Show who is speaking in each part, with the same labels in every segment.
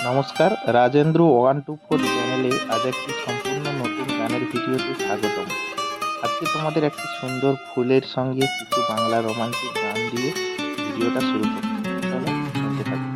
Speaker 1: নমস্কার, রাজেন্দ্র 124 চ্যানেলে আজ একটি সম্পূর্ণ নতুন গানের ভিডিওতে স্বাগতম। আজকে তোমাদের একটি সুন্দর ফুলের সঙ্গে কিছু বাংলা রোমান্টিক গান দিয়ে ভিডিওটা শুরু করছি। চলো শুনতে থাকো।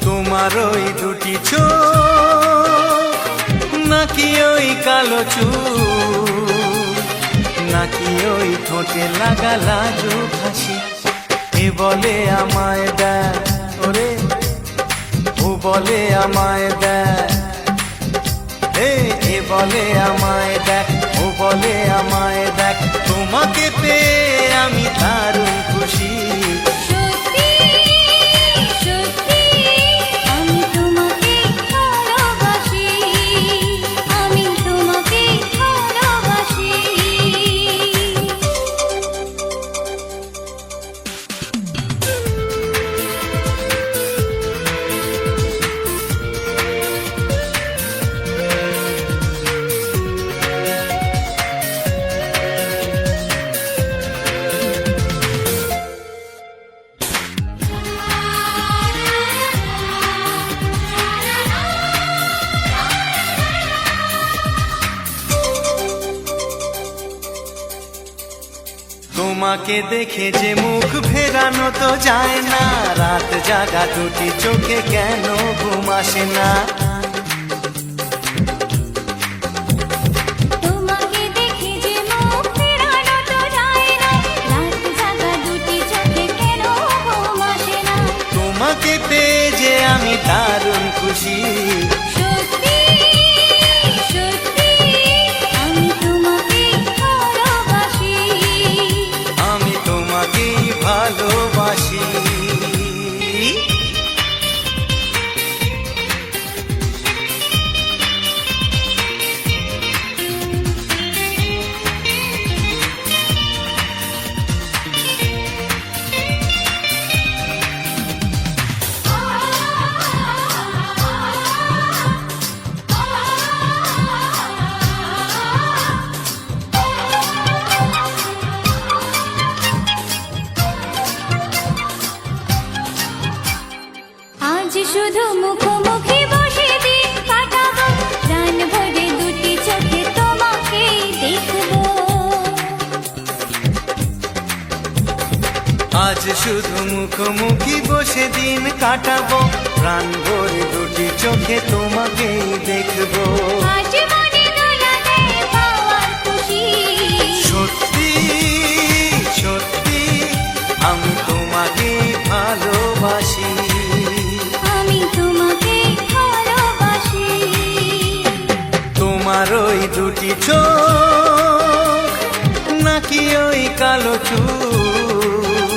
Speaker 2: তোমার ওই দুটি চোখ নাকি ওই কালো চুল, নাকি ওই ঠোঁটে লাগা লাজুক হাসি, এ বলে আমায় দেয় ওরে, ও বলে আমায় দেয়, এ বলে আমায় দেখ, ও বলে আমায় দেখ, তোমাকে পেয়ে আমি দারুণ খুশি। তোমাকে দেখে যে মুখ ফেরানো তো যায় না, রাত জাগা দুটি চোখে কেন ঘুম আসে না।
Speaker 3: তোমাকে দেখে যে মুখ ফেরানো তো যায় না, রাত জাগা দুটি চোখে কেন ঘুম আসে না।
Speaker 2: তোমাকে পেয়ে যে আমি দারুণ খুশি। ভালোবাসি
Speaker 3: শুধু মুখোমুখি বসে দিন কাটাবো, প্রাণ ভরে দুটি চোখে তোমাকে দেখবো।
Speaker 2: আজ শুধু মুখোমুখি বসে দিন কাটাবো, প্রাণ ভরে দুটি চোখে তোমাকেই দেখবো।
Speaker 3: আজ মনে দোলা দেয় পাওয়ার খুশি,
Speaker 2: সত্যি সত্যি আমি তোমাকে ভালোবাসি। তোমার ওই দুটি চোখ নাকি ওই কালো চুল,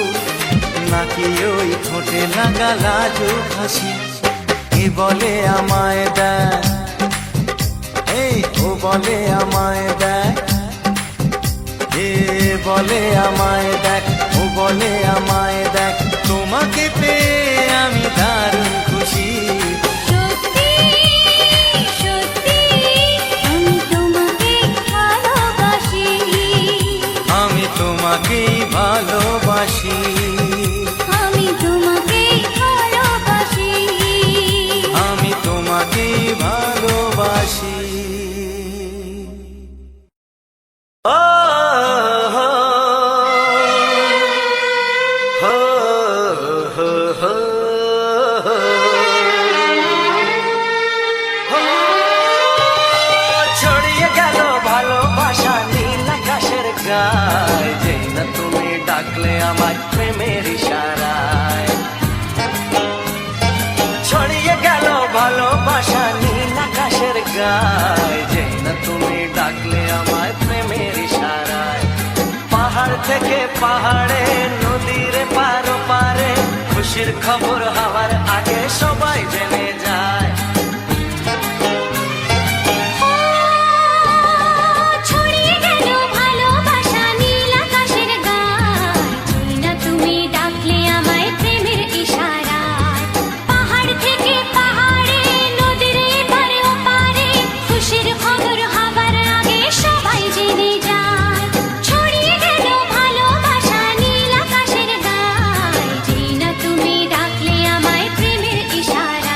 Speaker 2: নাকি ওই ঠোঁটে লাগা লাজুক হাসি, এ বলে আমায় দেয়, ও বলে আমায় দেয়, এ বলে আমায় দেখ, ও বলে আমায় দেখ, তোমাকে পেয়ে আমি দারুণ খুশি। তোমাকেই ভালোবাসি,
Speaker 3: আমি তোমাকেই ভালোবাসি,
Speaker 2: আমি তোমাকেই ভালোবাসি। ছড়িয়ে গেল ভালোবাসা নীল আকাশের গায়ে, যেই না তুমি ডাকলে আমার প্রেমের ইশারায়। ছড়িয়ে গেল ভালোবাসা নীল আকাশের গায়ে, যেই না তুমি ডাকলে আমার প্রেমের ইশারায়। পাহাড় থেকে পাহাড়ে, নদীর পার পারে, খুশির খবর হওয়ার আগে সবাই জেনে যায়।
Speaker 3: ছড়িয়ে গেল ভালোবাসা নীল আকাশের গায়, চিনি না তুমি ডাকলে আমায় প্রেমের ইশারায়। পাহাড় থেকে পাহাড়ে, নদীর এপারে ওপারে, খুশির খবর হবার আগে সবাই জেনে যায়। ছড়িয়ে গেল ভালোবাসা নীল আকাশের গায়, চিনি না তুমি ডাকলে আমায় প্রেমের ইশারায়।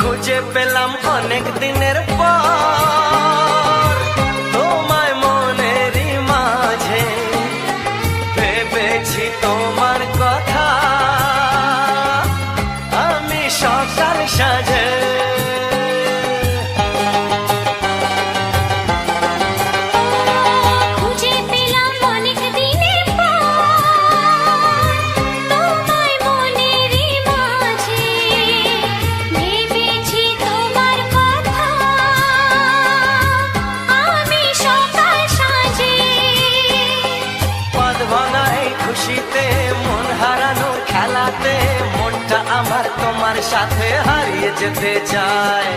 Speaker 2: খুঁজে পেলাম অনেক দিনের পর তোমায় মনেরই মাঝে, ভেবেছি তোমার কথা আমি সকাল সাজে।
Speaker 3: খুঁজে পেলাম অনেক দিনের পর তোমায় মনেরই মাঝে, ভেবেছি তোমার কথা আমি সকাল সাজে।
Speaker 2: পদ ভাঙা এই খুশিতে, মন হারানোর খেলাতে, মনটা আমার তোমার সাথে হারিয়ে যেতে চায়।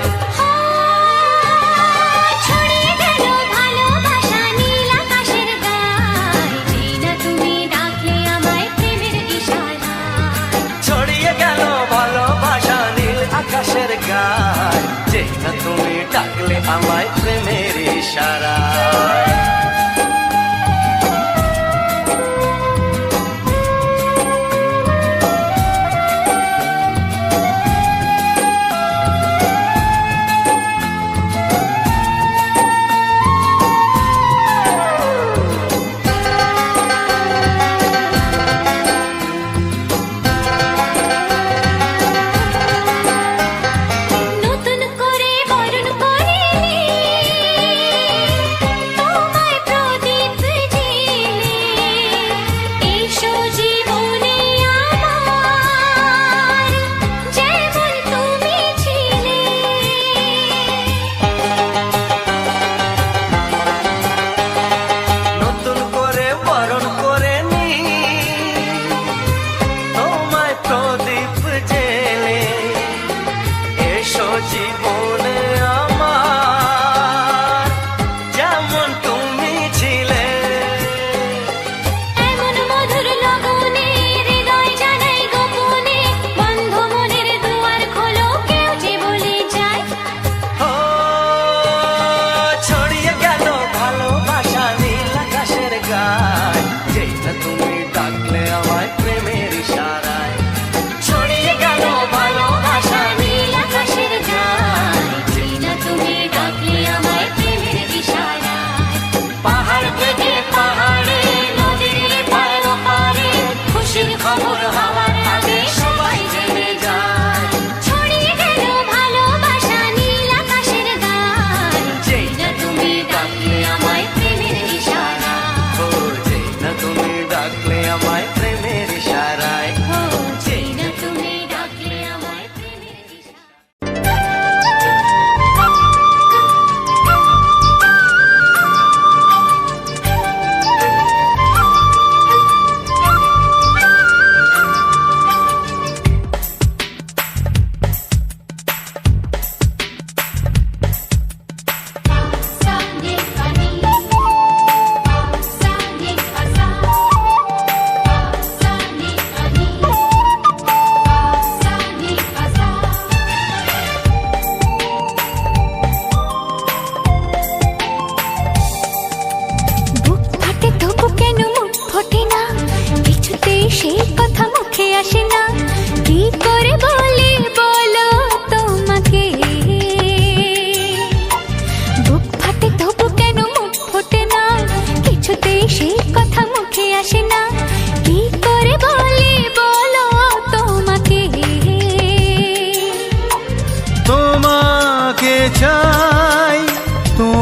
Speaker 3: ছড়িয়ে গেল ভালোবাসা নীল আকাশের গায়, চিনি না তুমি ডাকলে আমায় প্রেমের ইশারায়।
Speaker 2: ছড়িয়ে গেল ভালোবাসা নীল আকাশের গায়, যে না তুমি ডাকলে আমায় প্রেমের ইশারায়।
Speaker 3: নতুন করে বরণ করে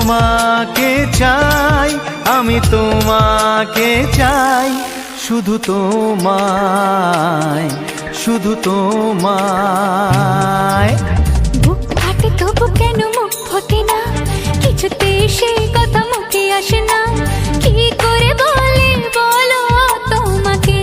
Speaker 2: তোমাকে চাই, আমি তোমাকে চাই, শুধু তোমায়, শুধু তোমায়।
Speaker 3: বুক ফাটে তবু কেন মুখ ফোটে না, কিছুতে সেই কথা মুখে আসে না, কি করে বলে বলো তোমাকে।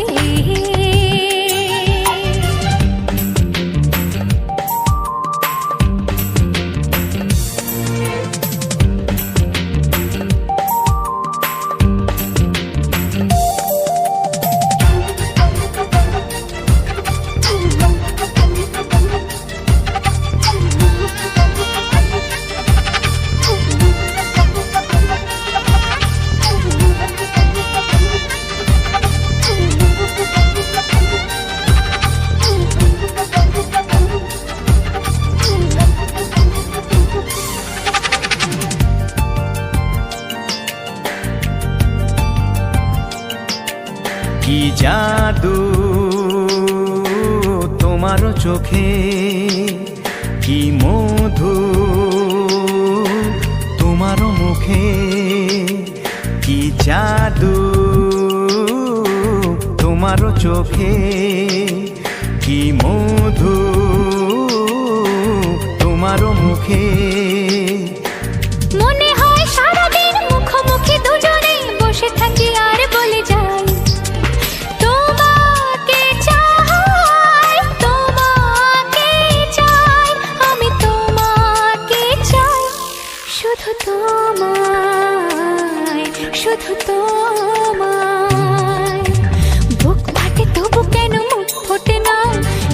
Speaker 2: কি জাদু তোমার চোখে, কি মধু তোমার মুখে, কি জাদু তোমার চোখে, কি মধু তোমার মুখে।
Speaker 3: মনে হয় সারাদিন মুখোমুখি দুজনে বসে থাকি আর বলে যাই, তোমাকে চাই, তোমাকে চাই, আমি তোমাকে চাই, শুধু তোমায়, শুধু তোমায়। বুক ফাটে তবু কেন মুখ ফোটে না,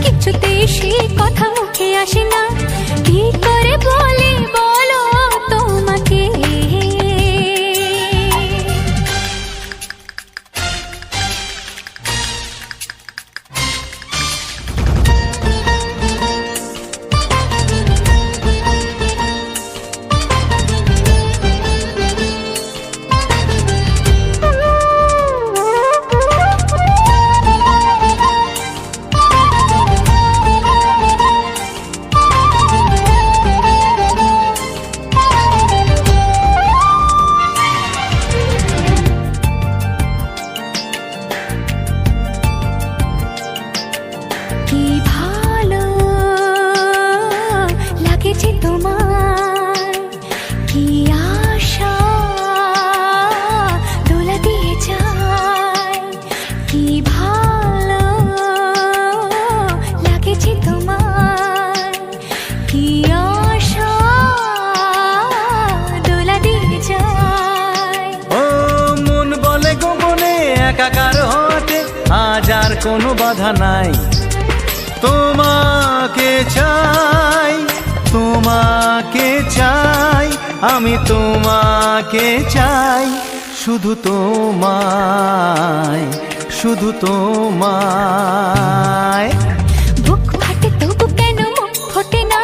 Speaker 3: কিছুতে সে কথা মুখে আসে না, কি করে বলে বলো তোমাকে। কি ভালো লাগেছে তোমার, কি আশা দোলা দিয়ে যায়, কি ভালো লাগেছে তোমার, কি আশা দোলা দিয়ে যায়।
Speaker 2: ও মন বলে গোপনে একাকার হতে আজ আর কোনো বাধা নাই, তোমাকে চাই, তোমাকে চাই, আমি তোমাকে চাই, শুধু তোমায়, শুধু তোমায়।
Speaker 3: বুক ফাটে তবু কেন মুখ ফোটে না,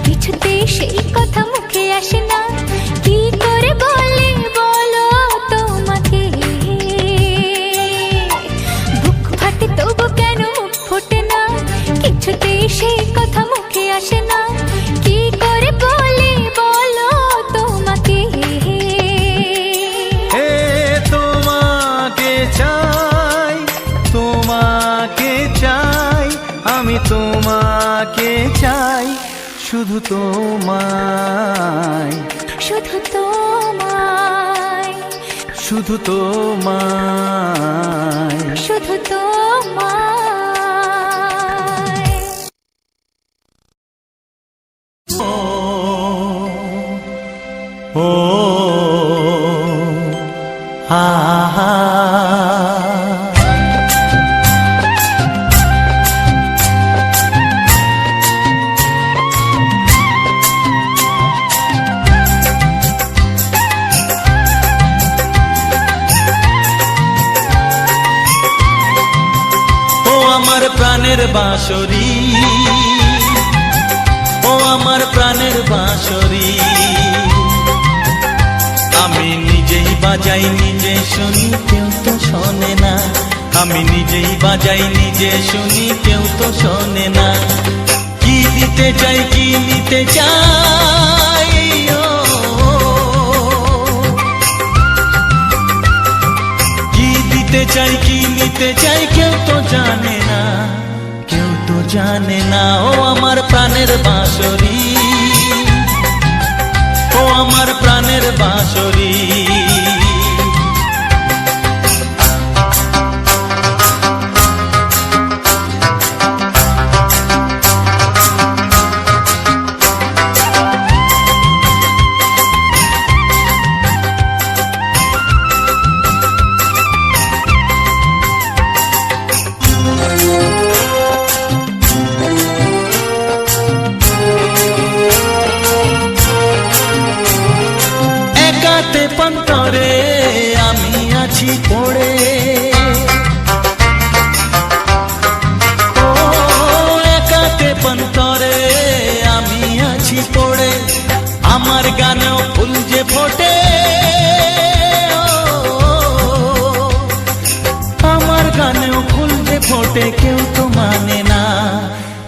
Speaker 3: কিছুতে সেই কথা মুখে আসে না, কি করে বলে বলো তোমাকে। বুক ফাটে তবু কেন মুখ ফোটে না, কিছুতে সেই কথা মুখে আসে না, কি করে বলে বলো তোমাকে।
Speaker 2: হে তোমাকে চাই, তোমাকে চাই, আমি তোমাকে চাই, শুধু তোমায়,
Speaker 3: শুধু তোমায়,
Speaker 2: শুধু তোমায়।
Speaker 3: শুধু তোমায়।
Speaker 2: ও হা হা। ও আমার প্রাণের বাঁশরি, ও আমার প্রাণের বাঁশরি, আমি নিজেই বাজাই নিজে শুনি, কেউ তো শোনে না, আমি নিজেই বাজাই নিজে শুনি, কেউ তো শোনে না। কি দিতে চাই, কি নিতে চাই, ও চাই কি নিতে চাই কেউ তো জানে না, কেউ তো জানে না। ও আমার প্রাণের বাঁশরি, ও আমার প্রাণের বাঁশরি। একাতে পন্তরে আমি আছি পড়ে, ও একাতে পন্তরে আমি আছি পড়ে। আমার গানেও ফুল যে ফোটে, আমার গানেও ফুল যে ফোটে, কেউ তো মানে না,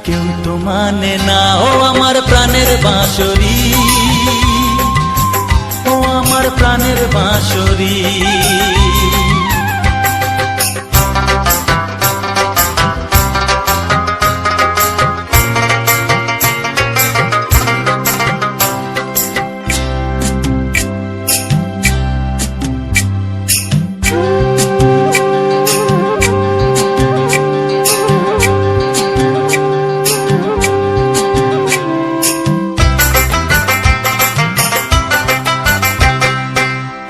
Speaker 2: কেউ তো মানে না। ও আমার প্রাণের বাঁশরি, ও আমার প্রাণের বাঁশরি।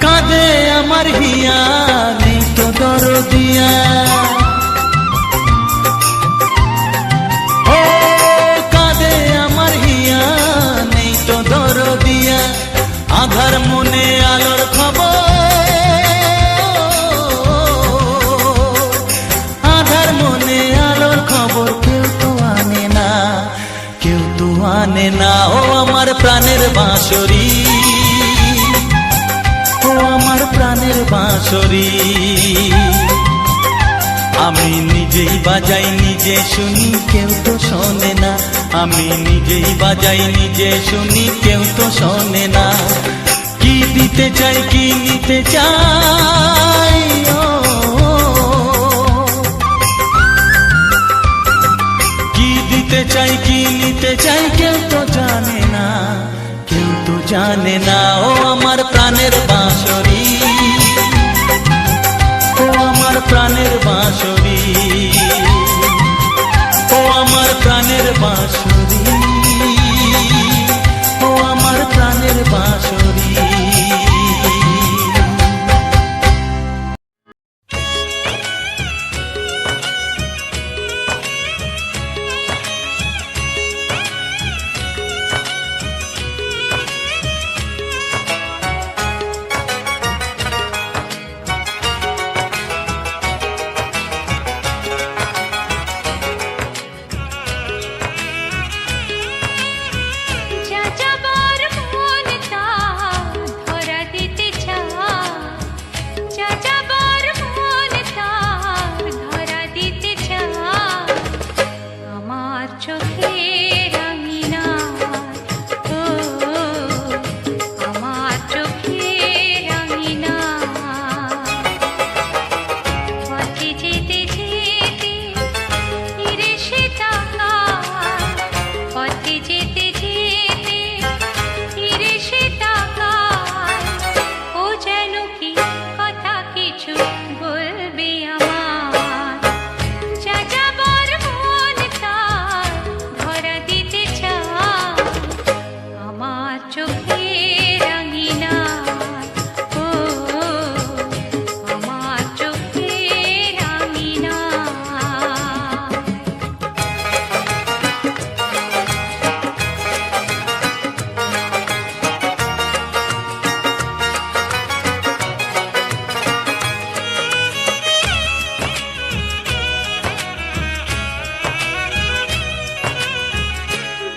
Speaker 2: কাঁদে আমার হিয়া নেই তো দরদিয়া, ও কাঁদে আমার হিয়া নেই তো দরদিয়া। আধার মনে আলোর খবর, আধার মনে আলোর খবর, কেউ তো আনে না, কেউ তো আনে না। ও আমার প্রাণের বাঁশরি, ও আমার প্রাণের বাঁশরি। আমি নিজেই বাজাই নিজে শুনি, কেউ তো শোনে না। আমি নিজেই বাজাই নিজে শুনি, কেউ তো শোনে না। কি দিতে চাই কি নিতে চাই, ও কি দিতে চাই কি নিতে চাই, কেউ তো জানে না, কেউ তো জানে না। ও আমার প্রাণের বাঁশরি, ও আমার প্রাণের বাঁশরি, ও আমার প্রাণের বাঁশরি, ও আমার প্রাণের বাঁশরি।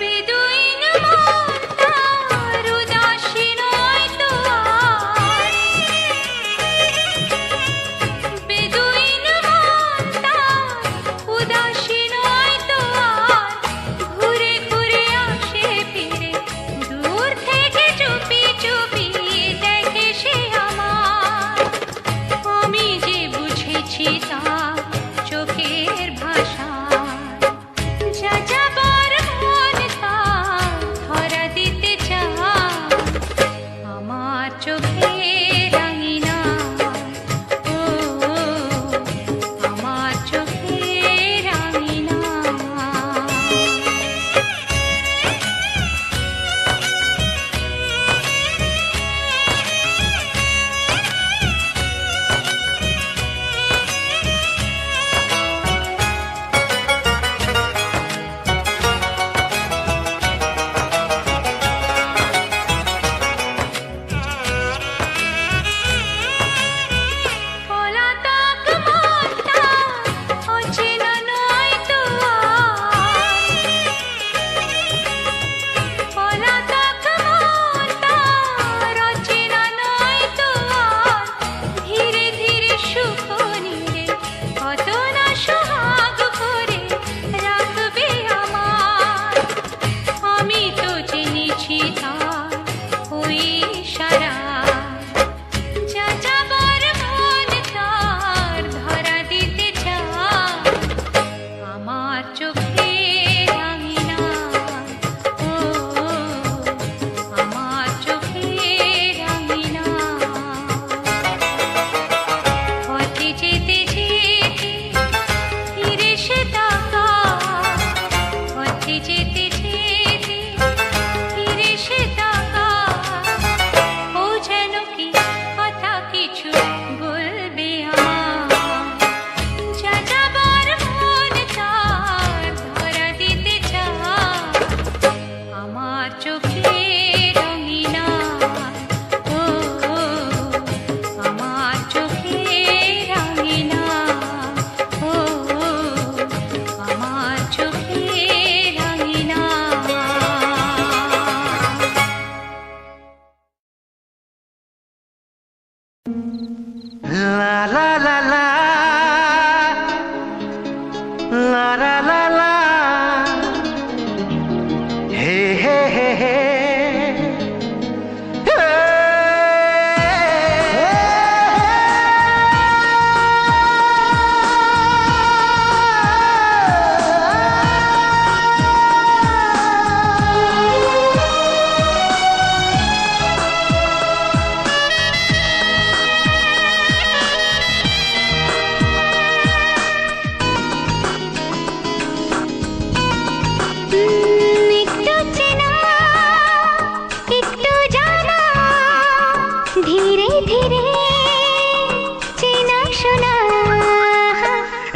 Speaker 3: বেদুইন মন তার উদাস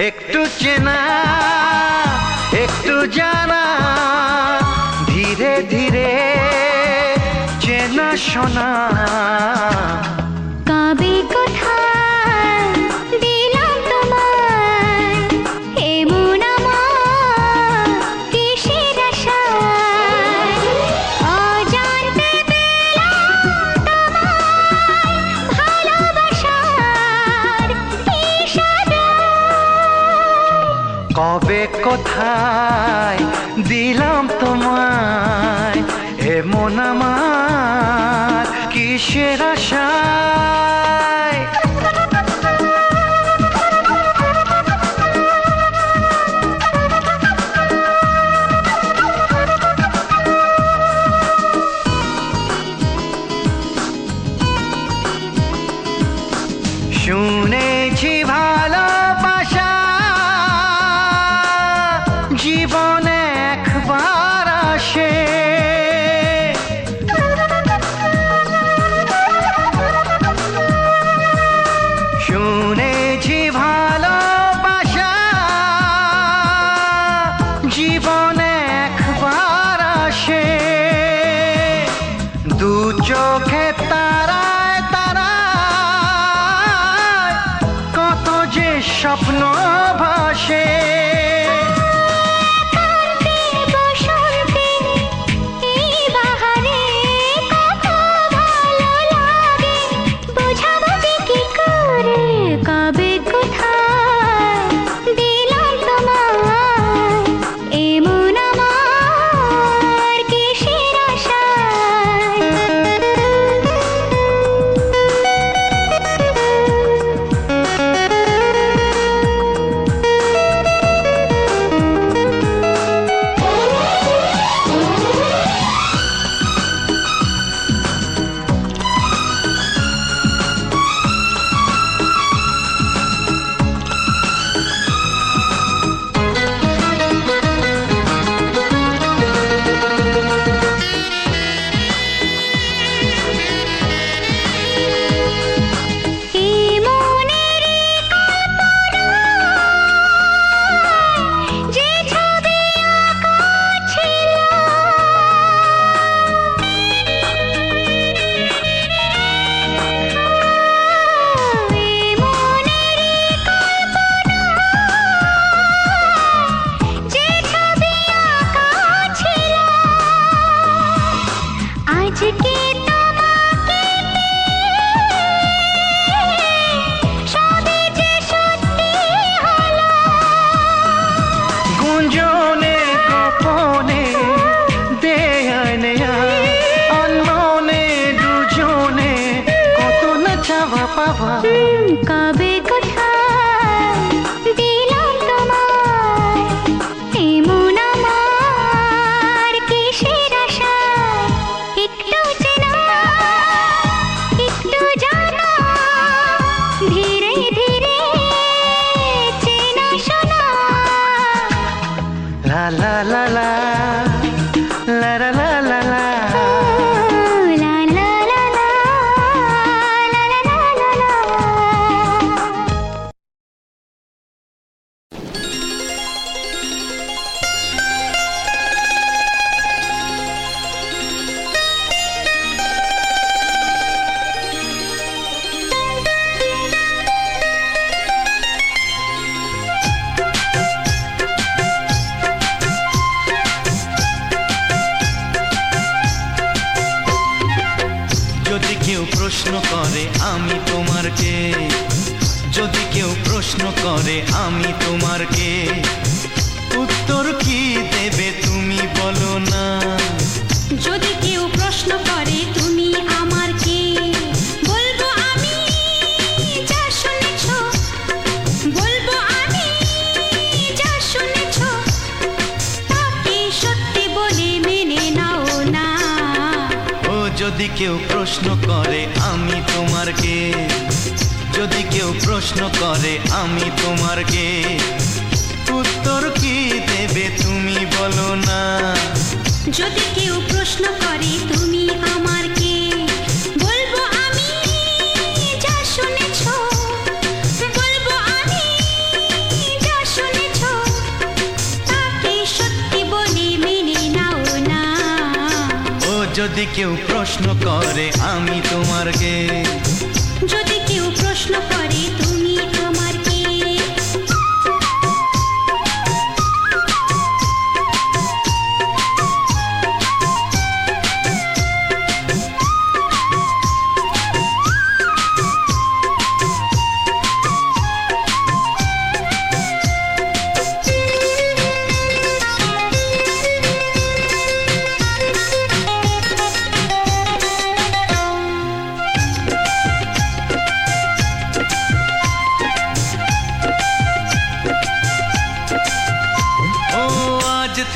Speaker 4: একটু চেনা একটু জানা, ধীরে ধীরে চেনা শোনা।
Speaker 3: কবে কোথায় দিলাম তোমায় এমন আমার কিসের আশায়, অজান্তে পেলাম তোমায় ভালোবাসার ইশারায়।
Speaker 4: কবে কোথায় দিলাম তোমায় এমন আমার কিসের আশায়। শুনেছি ভালোবাসা জীবনে একবার আসে, শুনেছি ভালোবাসা জীবনে একবার আসে। দু চোখে তারায় তারায় কত যে স্বপ্ন ভাসে। গুঞ্জনে গোপনে দেয়ায় নেয়ায় অন্যনে দুজনে কত না চাওয়া পাওয়া।
Speaker 3: কবে কোথায় দিলাম তোমায় এমন আমার কিসের আশায়, একটু চেনা একটু জানা, ধীরে ধীরে চেনা শোনা।
Speaker 4: লা লা লা লা লা লা লা লা লা।
Speaker 3: লা লা লা লা, লা লা লা লা লা।
Speaker 2: যদি কেউ প্রশ্ন করে আমি তোমার কে, যদি কেউ প্রশ্ন করে আমি তোমার কে, উত্তর কি দেবে তুমি বলো না।
Speaker 3: যদি কেউ প্রশ্ন করে তুমি আমার কে, বলবো আমি যা শুনেছো, বলবো আমি যা শুনেছো, তাকে সত্যি বলে মেনে নাও না।
Speaker 2: ও যদি কেউ প্রশ্ন করে আমি তোমার কে, যদি কেউ প্রশ্ন করে আমি তোমার কে, উত্তর কি দেবে তুমি বলো না।
Speaker 3: যদি কেউ প্রশ্ন করে তুমি আমার কে, বলবো আমি যা শুনেছো, বলবো আমি যা
Speaker 2: যদি কেউ প্রশ্ন করে আমি তোমার কে,
Speaker 3: যদি কেউ প্রশ্ন করে তুমি আমার কে।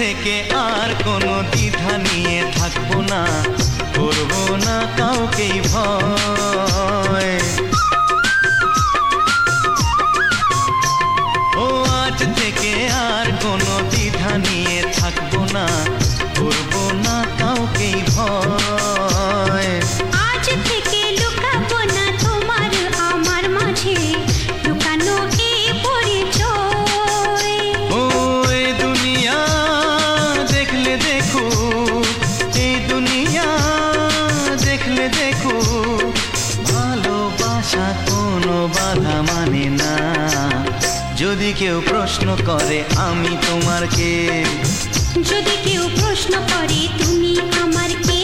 Speaker 2: থেকে আর কোনো দ্বিধা নিয়ে থাকবো না, করবো না কাউকেই ভয়। ও আজ থেকে আর কোনো দ্বিধা নিয়ে থাকবো না, করবো না কাউকেই ভয়।
Speaker 3: আজ থেকে লুকাবো না তোমার আমার মাঝে লুকানো এ পরিচয়।
Speaker 2: ও এই দুনিয়া দেখলে দেখো, এই দুনিয়া দেখলে দেখো, ভালোবাসা কোনো বাধা মানে না। যদি কেউ প্রশ্ন করে আমি তোমার কে,
Speaker 3: যদি কেউ প্রশ্ন করে তুমি আমার কে।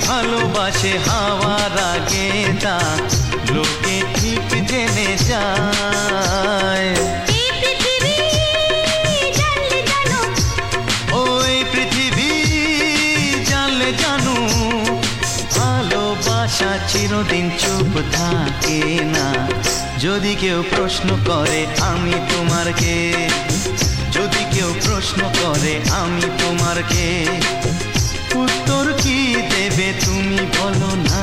Speaker 2: ভালোবাসে হাওয়ার আগে তা লোকে ঠিক জেনে যায়।
Speaker 3: এই পৃথিবী জানলে জানো,
Speaker 2: ওই পৃথিবী জানলে জানো, ভালোবাসা চিরদিন চুপ থাকে না। যদি কেউ প্রশ্ন করে আমি তোমার কে, যদি কেউ প্রশ্ন করে আমি তোমার কে, উত্তর কি দেবে তুমি বলো না।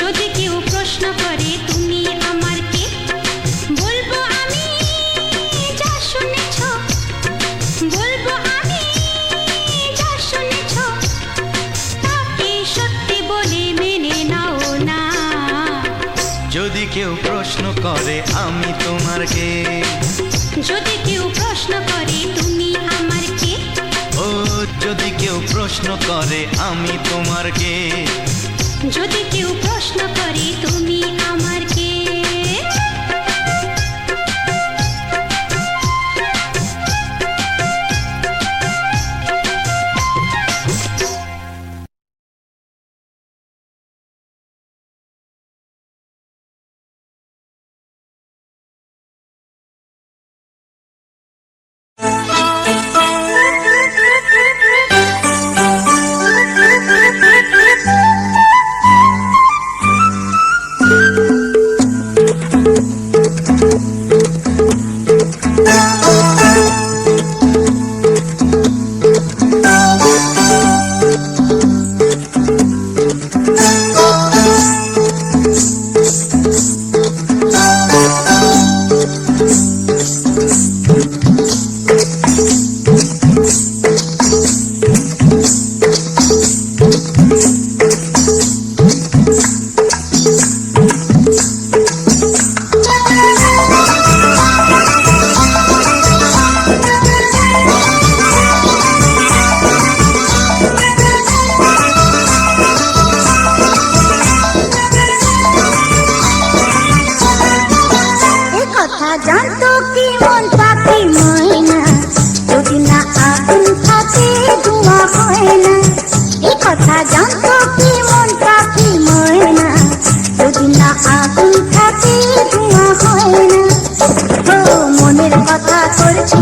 Speaker 3: যদি কেউ প্রশ্ন করে তুমি আমার কে, বলবো আমি যা শুনেছ, বলবো আমি যা শুনেছ, তাকে সত্যি বলে মেনে নাও না।
Speaker 2: যদি কেউ প্রশ্ন করে আমি তোমার কে,
Speaker 3: যদি কেউ প্রশ্ন করে তুমি আমার কে,
Speaker 2: ও যদি কেউ প্রশ্ন করে আমি তোমার কে,
Speaker 3: যদি কেউ প্রশ্ন করে তুমি আমার কে।
Speaker 5: মনের কথা করছি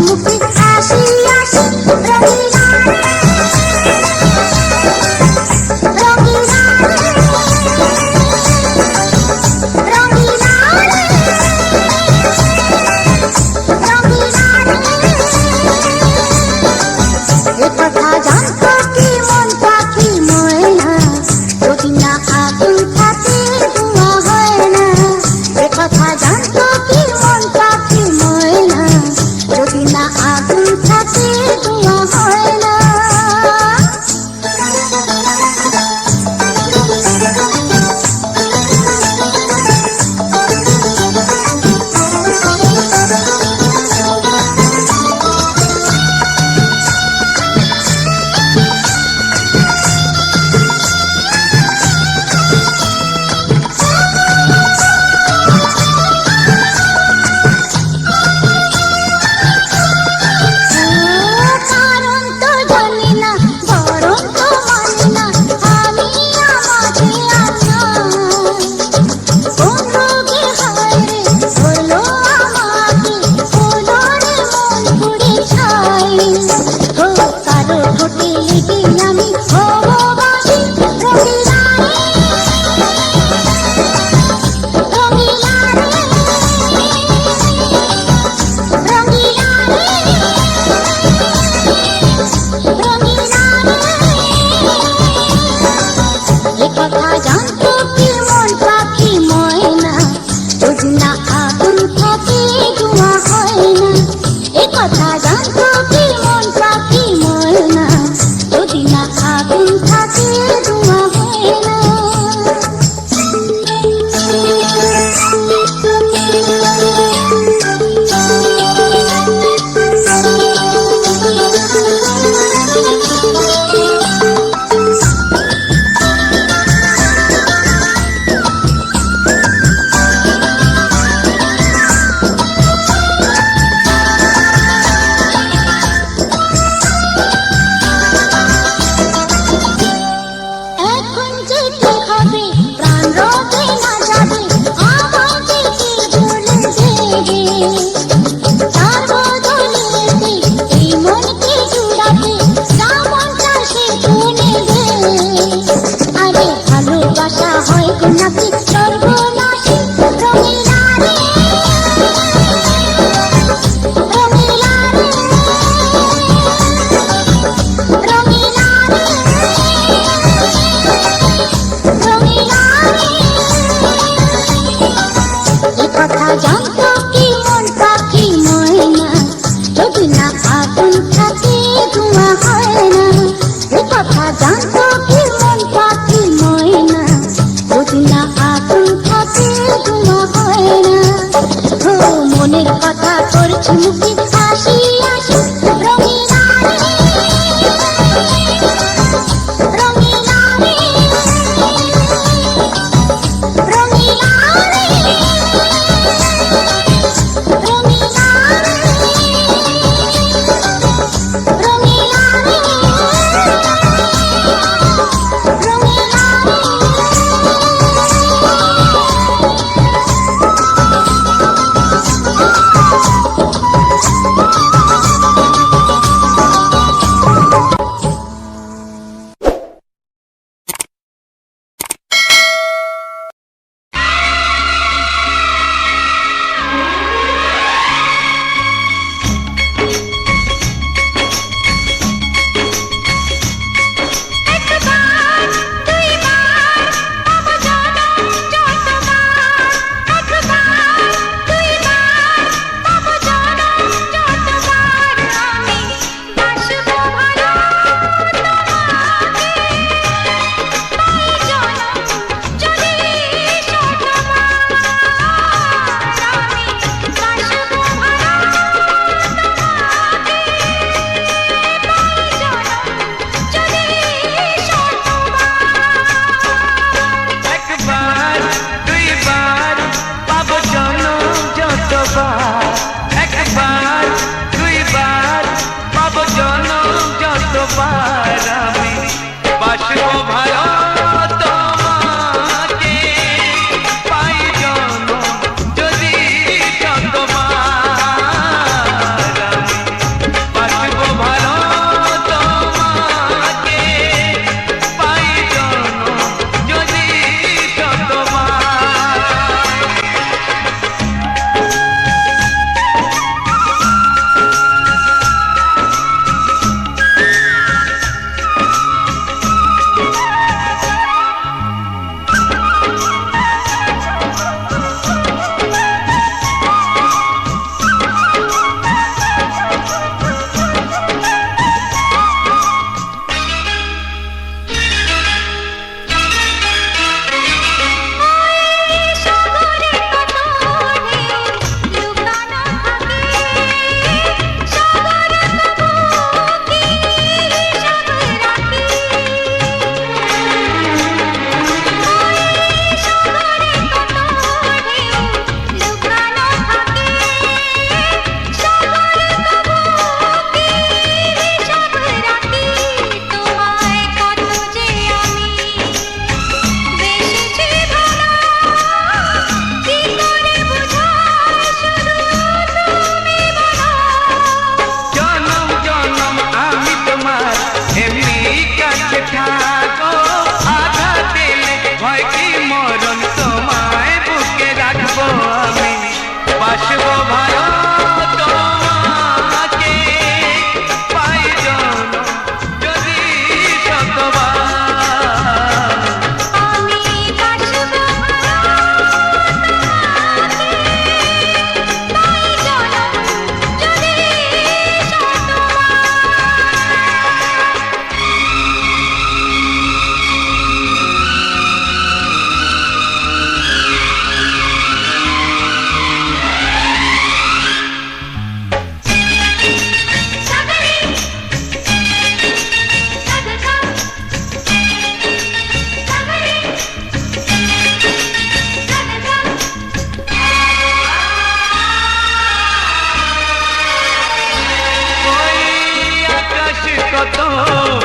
Speaker 4: কত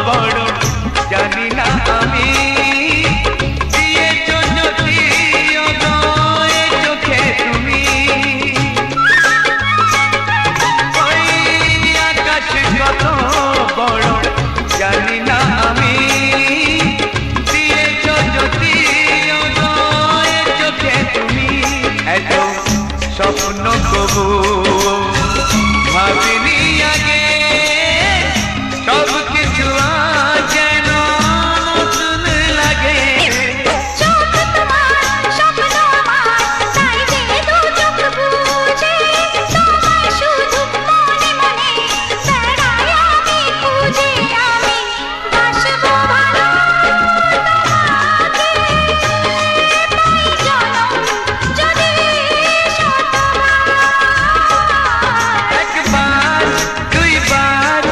Speaker 4: বড় জানি না আমি, দিয়েছো যদি অদয় চোখে তুমি। ওই আকাশ কত বড় জানি না আমি, দিয়েছো যদি অদয় চোখে তুমি। এত স্বপ্ন কবু ভাবিনি আগে, সব কিছু আজ যেন নতুন লাগে।
Speaker 3: চোখ তোমার স্বপ্ন আমার, তাই যে দু চোখ বুঝে তোমায় শুধু মনে মনে বেড়াই আমি খুঁজে। আমি বাসবো ভালো তোমাকে, পাই জনম যদি শতবার।
Speaker 4: একবার দুইবার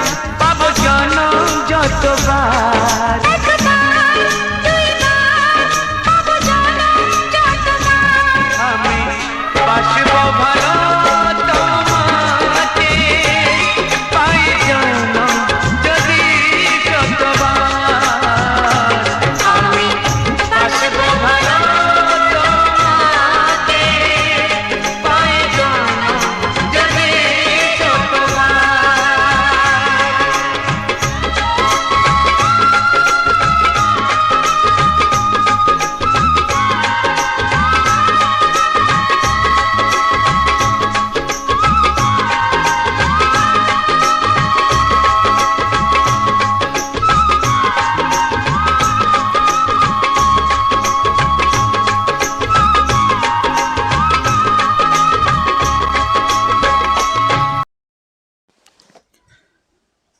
Speaker 4: পাবো জনম যতবার।
Speaker 3: একবার দুইবার পাবো জনম যতবার।
Speaker 4: আমি বাসবো ভালো তোমাকে, পাই জনম যদি শতবার। আমি বাসবো ভালো তোমাকে, পাই জনম যদি শতবার।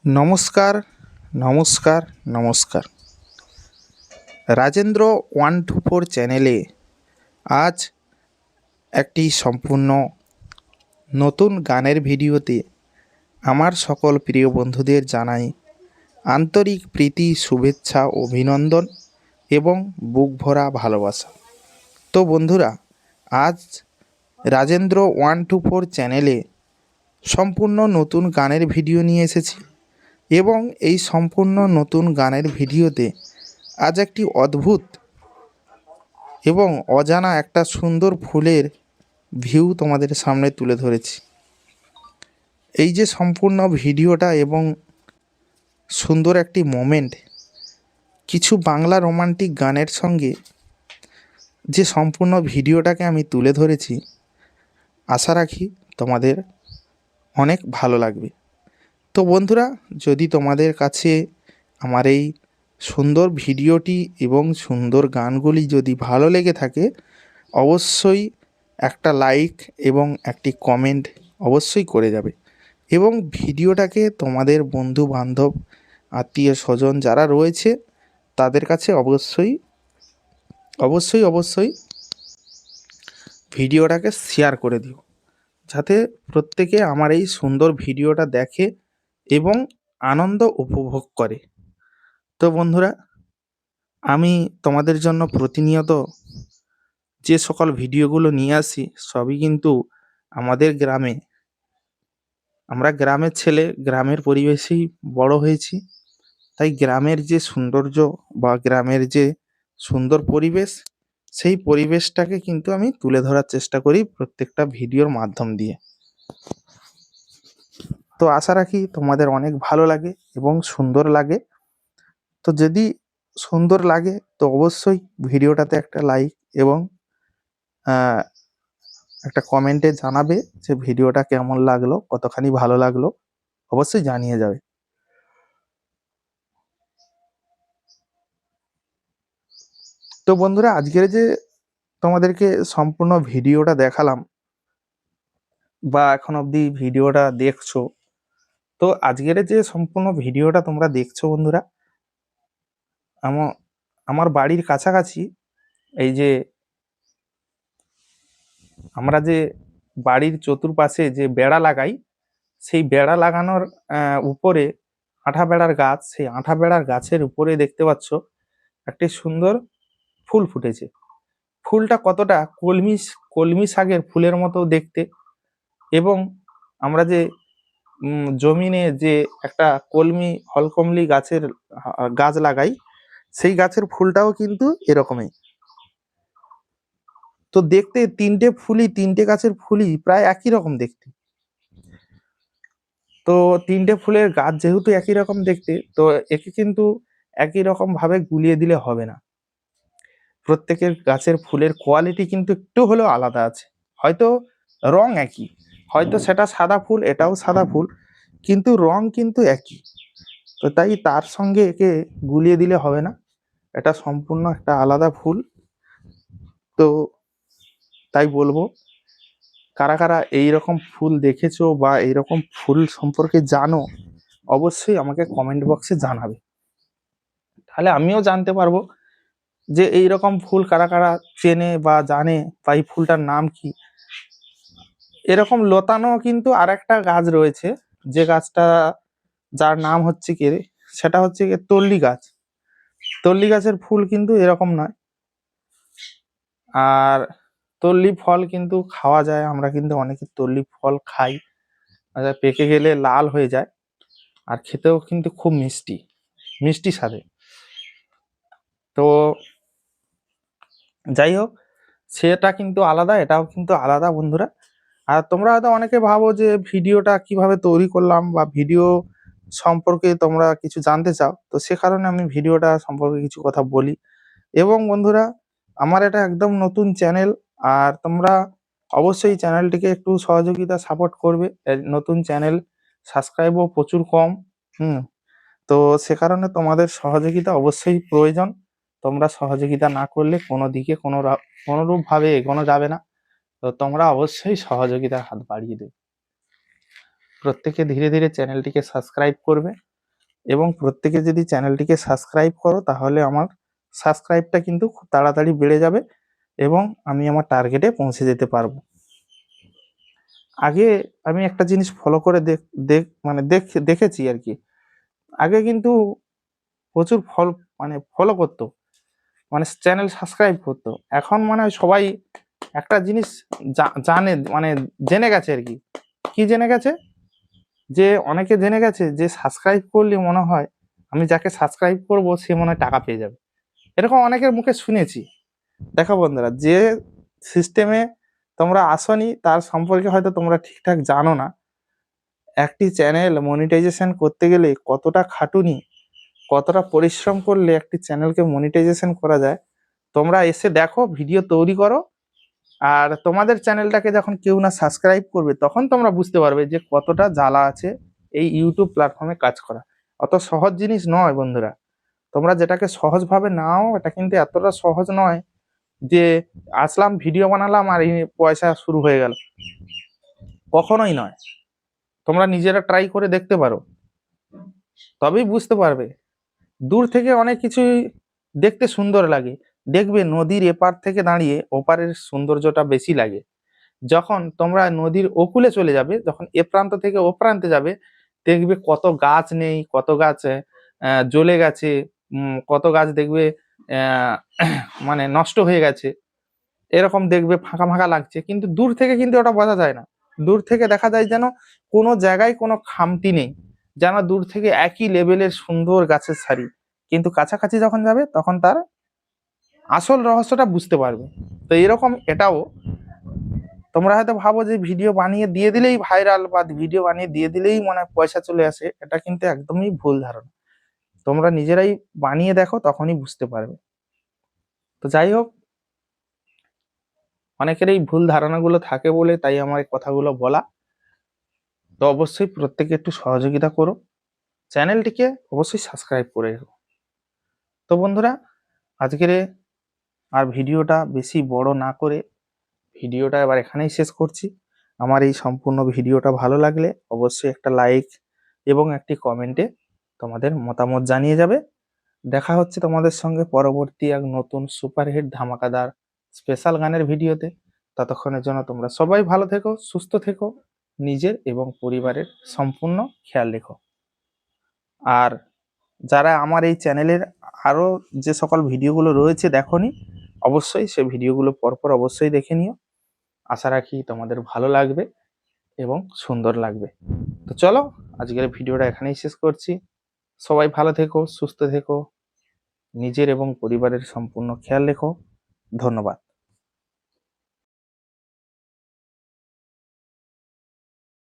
Speaker 1: নমস্কার নমস্কার নমস্কার। রাজেন্দ্র 124 চ্যানেলে আজ একটি সম্পূর্ণ নতুন গানের ভিডিওতে আমার সকল প্রিয় বন্ধুদের জানাই আন্তরিক প্রীতি, শুভেচ্ছা, অভিনন্দন এবং বুক ভরা ভালোবাসা। তো বন্ধুরা, আজ রাজেন্দ্র 124 চ্যানেলে সম্পূর্ণ নতুন গানের ভিডিও নিয়ে এসেছি এবং এই সম্পূর্ণ নতুন গানের ভিডিওতে আজ একটি অদ্ভুত এবং অজানা একটা সুন্দর ফুলের ভিউ তোমাদের সামনে তুলে ধরেছি। এই যে সম্পূর্ণ ভিডিওটা এবং সুন্দর একটি মোমেন্ট, কিছু বাংলা রোমান্টিক গানের সঙ্গে যে সম্পূর্ণ ভিডিওটাকে আমি তুলে ধরেছি, আশা রাখি তোমাদের অনেক ভালো লাগবে। তো বন্ধুরা, যদি তোমাদের কাছে আমার এই সুন্দর ভিডিওটি এবং সুন্দর গানগুলি যদি ভালো লেগে থাকে, অবশ্যই একটা লাইক এবং একটি কমেন্ট অবশ্যই করে যাবে এবং ভিডিওটাকে তোমাদের বন্ধু বান্ধব, আত্মীয় স্বজন যারা রয়েছে তাদের কাছে অবশ্যই অবশ্যই অবশ্যই ভিডিওটাকে শেয়ার করে দিও, যাতে প্রত্যেকে আমার এই সুন্দর ভিডিওটা দেখে এবং আনন্দ উপভোগ করে। তো বন্ধুরা, আমি তোমাদের জন্য প্রতিনিয়ত যে সকল ভিডিওগুলো নিয়ে আসি সবই কিন্তু আমাদের গ্রামে, আমরা গ্রামের ছেলে, গ্রামের পরিবেশেই বড় হয়েছি, তাই গ্রামের যে সৌন্দর্য বা গ্রামের যে সুন্দর পরিবেশ, সেই পরিবেশটাকে কিন্তু আমি তুলে ধরার চেষ্টা করি প্রত্যেকটা ভিডিওর মাধ্যম দিয়ে। তো আশা রাখি তোমাদের অনেক ভালো লাগে এবং সুন্দর লাগে। তো যদি সুন্দর লাগে তো অবশ্যই ভিডিওটাতে একটা লাইক এবং একটা কমেন্টে জানাবে যে ভিডিওটা কেমন লাগলো, কতখানি ভালো লাগলো, অবশ্যই জানিয়ে যাবে। তো বন্ধুরা, আজকের যে তোমাদেরকে সম্পূর্ণ ভিডিওটা দেখালাম বা এখন অবধি ভিডিওটা দেখছো, তো আজকের যে সম্পূর্ণ ভিডিওটা তোমরা দেখছো বন্ধুরা, আমার বাড়ির কাছাকাছি এই যে আমরা যে বাড়ির চতুর্পাশে যে বেড়া লাগাই, সেই বেড়া লাগানোর উপরে আঠা বেড়ার গাছ, সেই আঠা বেড়ার গাছের উপরে দেখতে পাচ্ছ একটি সুন্দর ফুল ফুটেছে। ফুলটা কতটা কলমি কলমি শাকের ফুলের মতো দেখতে, এবং আমরা যে জমিনে যে একটা কলমি হলকমলি গাছের গাছ লাগাই, সেই গাছের ফুলটাও কিন্তু এরকমই। তো দেখতে তিনটে গাছের ফুলই প্রায় একই রকম দেখতে। তো তিনটে ফুলের গাছ যেহেতু একই রকম দেখতে, তো একে কিন্তু একই রকম ভাবে গুলিয়ে দিলে হবে না। প্রত্যেকের গাছের ফুলের কোয়ালিটি কিন্তু একটু হলেও আলাদা আছে। হয়তো রং একই, হয়তো সেটা সাদা ফুল, এটাও সাদা ফুল, কিন্তু রং কিন্তু একই। তো তাই তার সঙ্গে একে গুলিয়ে দিলে হবে না, এটা সম্পূর্ণ একটা আলাদা ফুল। তো তাই বলবো, কারা কারা এইরকম ফুল দেখেছো বা এইরকম ফুল সম্পর্কে জানো, অবশ্যই আমাকে কমেন্ট বক্সে জানাবে। তাহলে আমিও জানতে পারবো যে এইরকম ফুল কারা কারা চেনে বা জানে, বা এই ফুলটার নাম কি। এরকম লতানো কিন্তু আর একটা গাছ রয়েছে, যে গাছটা যার নাম হচ্ছে কি রে, সেটা হচ্ছে কি তল্লি গাছ। তল্লি গাছের ফুল কিন্তু এরকম নয়। আর তল্লি ফল কিন্তু খাওয়া যায়, আমরা কিন্তু অনেকে তল্লি ফল খাই, পেকে গেলে লাল হয়ে যায়, আর খেতেও কিন্তু খুব মিষ্টি, মিষ্টি স্বাদে। তো যাই হোক, সেটা কিন্তু আলাদা, এটাও কিন্তু আলাদা বন্ধুরা। আর তোমরা হয়তো অনেকে ভাবো যে ভিডিওটা কিভাবে তৈরি করলাম, বা ভিডিও সম্পর্কে তোমরা কিছু জানতে চাও, তো সে কারণে আমি ভিডিওটা সম্পর্কে কিছু কথা বলি। এবং বন্ধুরা, আমার এটা একদম নতুন চ্যানেল, আর তোমরা অবশ্যই চ্যানেলটিকে একটু সহযোগিতা সাপোর্ট করবে। নতুন চ্যানেল, সাবস্ক্রাইবও প্রচুর কম। হুম। তো সে কারণে তোমাদের সহযোগিতা অবশ্যই প্রয়োজন। তোমরা সহযোগিতা না করলে কোনো দিকে কোনোরূপভাবে এগোনো যাবে না। তো তোমরা অবশ্যই সহযোগিতার হাত বাড়িয়ে দেবে। প্রত্যেকে ধীরে ধীরে চ্যানেলটিকে সাবস্ক্রাইব করবে, এবং প্রত্যেকে যদি চ্যানেলটিকে সাবস্ক্রাইব করো, তাহলে আমার সাবস্ক্রাইবটা কিন্তু খুব তাড়াতাড়ি বেড়ে যাবে, এবং আমি আমার টার্গেটে পৌঁছে যেতে পারবো। আগে আমি একটা জিনিস ফলো করে দেখেছি আর কি। আগে কিন্তু প্রচুর ফলো করতো, চ্যানেল সাবস্ক্রাইব করতো। এখন সবাই একটা জিনিস জানে, জেনে গেছে আর কি। কি জেনে গেছে? যে অনেকে জেনে গেছে যে সাবস্ক্রাইব করলে মনে হয় আমি যাকে সাবস্ক্রাইব করব সে মনে হয় টাকা পেয়ে যাবে। এরকম অনেকের মুখে শুনেছি। দেখো বন্ধুরা, যে সিস্টেমে তোমরা আসনি তার সম্পর্কে হয়তো তোমরা ঠিকঠাক জানো না। একটি চ্যানেল মনিটাইজেশন করতে গেলে কতটা খাটুনি, কতটা পরিশ্রম করলে একটি চ্যানেলকে মনিটাইজেশন করা যায়, তোমরা এসে দেখো, ভিডিও তৈরি করো, আর তোমাদের চ্যানেলটাকে যখন কেউ না সাবস্ক্রাইব করবে, তখন তোমরা বুঝতে পারবে যে কতটা জ্বালা আছে এই ইউটিউব প্ল্যাটফর্মে কাজ করা। অত সহজ জিনিস নয় বন্ধুরা। তোমরা যেটাকে সহজভাবে নাও, এটা কিন্তু এতটা সহজ নয় যে আসলাম, ভিডিও বানালাম, আর এই পয়সা শুরু হয়ে গেল। কখনোই নয়। তোমরা নিজেরা ট্রাই করে দেখতে পারো, তবেই বুঝতে পারবে। দূর থেকে অনেক কিছুই দেখতে সুন্দর লাগে, দেখবে নদীর এপার থেকে দাঁড়িয়ে ওপারের সৌন্দর্যটা বেশি লাগে। যখন তোমরা নদীর ওকুলে চলে যাবে, যখন এ প্রান্ত থেকে ও প্রান্তে যাবে, দেখবে কত গাছ নেই, কত গাছ জ্বলে গেছে, কত গাছ দেখবে আহ, নষ্ট হয়ে গেছে, এরকম দেখবে ফাঁকা ফাঁকা লাগছে। কিন্তু দূর থেকে কিন্তু ওটা বোঝা যায় না। দূর থেকে দেখা যায় যেন কোনো জায়গায় কোনো খামতি নেই, যেন দূর থেকে একই লেভেলের সুন্দর গাছের সারি। কিন্তু কাছাকাছি যখন যাবে, তখন তার আসল রহস্যটা বুঝতে পারবে। তো এরকম এটাও। তোমরা হয়তো ভাবো যে ভিডিও বানিয়ে দিয়ে দিলেই ভাইরাল, বা ভিডিও বানিয়ে দিয়ে দিলেই মনে হয় পয়সা চলে আসে, এটা কিন্তু একদমই ভুল ধারণা। তোমরা নিজেরাই বানিয়ে দেখো, তখনই বুঝতে পারবে। তো যাই হোক, অনেকের এই ভুল ধারণাগুলো থাকে বলে তাই আমার এই কথাগুলো বলা। তো অবশ্যই প্রত্যেকে একটু সহযোগিতা করো, চ্যানেলটিকে অবশ্যই সাবস্ক্রাইব করে রেখো। তো বন্ধুরা, আজকের আর ভিডিওটা বেশি বড় না করে ভিডিওটা এবার এখানেই শেষ করছি। আমার এই সম্পূর্ণ ভিডিওটা ভালো লাগলে অবশ্যই একটা লাইক এবং একটি কমেন্টে তোমাদের মতামত জানিয়ে যাবে। দেখা হচ্ছে তোমাদের সঙ্গে পরবর্তী এক নতুন সুপারহিট ধামাকাদার স্পেশাল গানের ভিডিওতে। ততক্ষণের জন্য তোমরা সবাই ভালো থেকো, সুস্থ থেকো, নিজের এবং পরিবারের সম্পূর্ণ খেয়াল রেখো। আর যারা আমার এই চ্যানেলের আরো যে সকল ভিডিওগুলো রয়েছে দেখোনি, অবশ্যই সে ভিডিওগুলো পরপর অবশ্যই দেখে নিও। আশা রাখি তোমাদের ভালো লাগবে, এবং সুন্দর লাগবে। তো চলো আজকের ভিডিওটা এখানেই শেষ করছি। সবাই ভালো থেকো, সুস্থ থেকো, নিজের এবং পরিবারের সম্পূর্ণ খেয়াল রেখো। ধন্যবাদ।